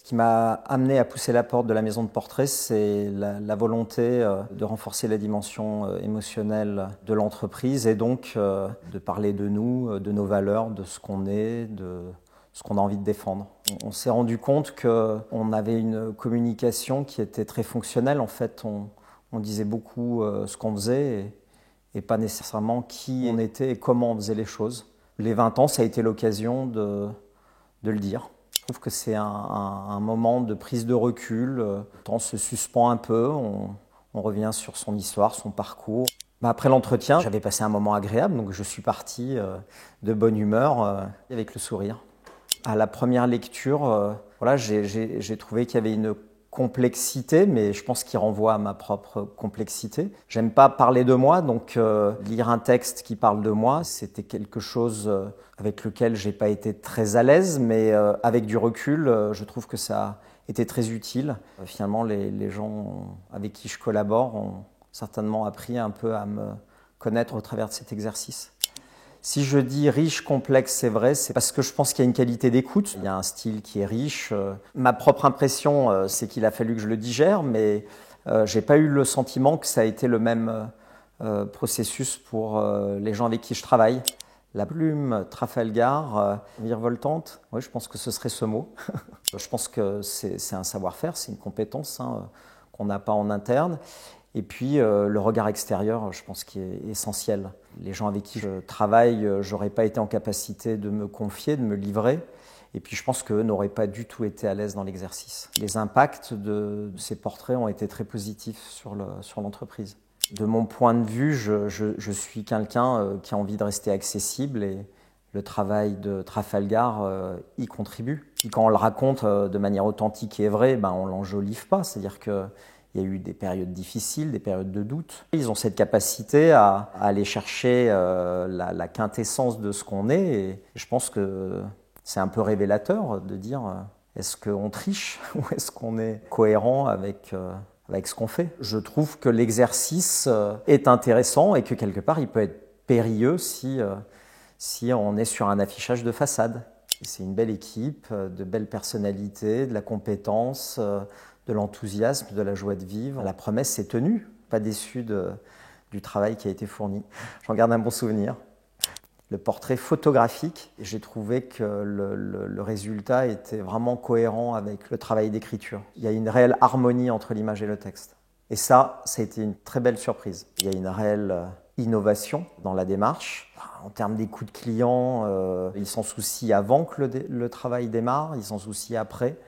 Ce qui m'a amené à pousser la porte de la maison de portrait, c'est la volonté de renforcer la dimension émotionnelle de l'entreprise et donc de parler de nous, de nos valeurs, de ce qu'on est, de ce qu'on a envie de défendre. On s'est rendu compte qu'on avait une communication qui était très fonctionnelle. En fait, on disait beaucoup ce qu'on faisait et pas nécessairement qui on était et comment on faisait les choses. Les 20 ans, ça a été l'occasion de le dire. Je trouve que c'est un moment de prise de recul. Le temps se suspend un peu, on revient sur son histoire, son parcours. Après l'entretien, j'avais passé un moment agréable, donc je suis parti de bonne humeur avec le sourire. À la première lecture, voilà, j'ai trouvé qu'il y avait une complexité, mais je pense qu'il renvoie à ma propre complexité. J'aime pas parler de moi, donc lire un texte qui parle de moi, c'était quelque chose avec lequel j'ai pas été très à l'aise, mais avec du recul, je trouve que ça a été très utile. Finalement, les gens avec qui je collabore ont certainement appris un peu à me connaître au travers de cet exercice. Si je dis riche, complexe, c'est vrai, c'est parce que je pense qu'il y a une qualité d'écoute. Il y a un style qui est riche. Ma propre impression, c'est qu'il a fallu que je le digère, mais j'ai pas eu le sentiment que ça a été le même processus pour les gens avec qui je travaille. La plume Trafalgar, virevoltante, oui, je pense que ce serait ce mot. Je pense que c'est un savoir-faire, c'est une compétence qu'on n'a pas en interne. Et puis le regard extérieur, je pense qu'il est essentiel. Les gens avec qui je travaille, j'aurais pas été en capacité de me confier, de me livrer. Et puis je pense qu'eux n'auraient pas du tout été à l'aise dans l'exercice. Les impacts de ces portraits ont été très positifs sur l'entreprise. De mon point de vue, je suis quelqu'un qui a envie de rester accessible et le travail de Trafalgar y contribue. Et quand on le raconte de manière authentique et vraie, on ne l'enjolive pas. C'est-à-dire que il y a eu des périodes difficiles, des périodes de doute. Ils ont cette capacité à aller chercher la quintessence de ce qu'on est. Et je pense que c'est un peu révélateur de dire est-ce qu'on triche ou est-ce qu'on est cohérent avec ce qu'on fait. Je trouve que l'exercice est intéressant et que quelque part il peut être périlleux si on est sur un affichage de façade. C'est une belle équipe, de belles personnalités, de la compétence, de l'enthousiasme, de la joie de vivre. La promesse est tenue, pas déçu du travail qui a été fourni. J'en garde un bon souvenir. Le portrait photographique, j'ai trouvé que le résultat était vraiment cohérent avec le travail d'écriture. Il y a une réelle harmonie entre l'image et le texte. Et ça a été une très belle surprise. Il y a une réelle innovation dans la démarche. En termes d'écoute client, ils s'en soucient avant que le travail démarre, ils s'en soucient après.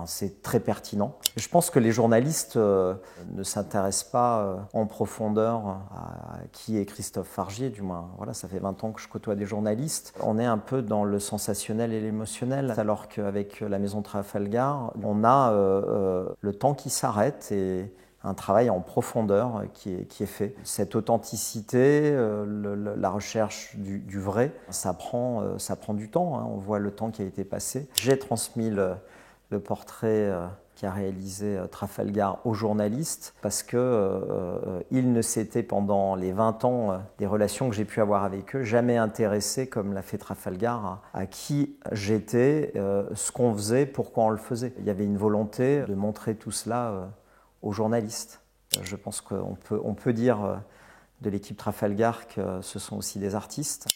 C'est très pertinent. Je pense que les journalistes ne s'intéressent pas en profondeur à qui est Christophe Fargier, du moins. Voilà, ça fait 20 ans que je côtoie des journalistes. On est un peu dans le sensationnel et l'émotionnel, alors qu'avec la Maison Trafalgar, on a le temps qui s'arrête et un travail en profondeur qui est fait. Cette authenticité, la recherche du vrai, ça prend du temps. On voit le temps qui a été passé. J'ai transmis le portrait qu'a réalisé Trafalgar aux journalistes parce qu'ils ne s'étaient pendant les 20 ans des relations que j'ai pu avoir avec eux jamais intéressés comme l'a fait Trafalgar à qui j'étais, ce qu'on faisait, pourquoi on le faisait. Il y avait une volonté de montrer tout cela aux journalistes. Je pense qu'on peut dire de l'équipe Trafalgar que ce sont aussi des artistes.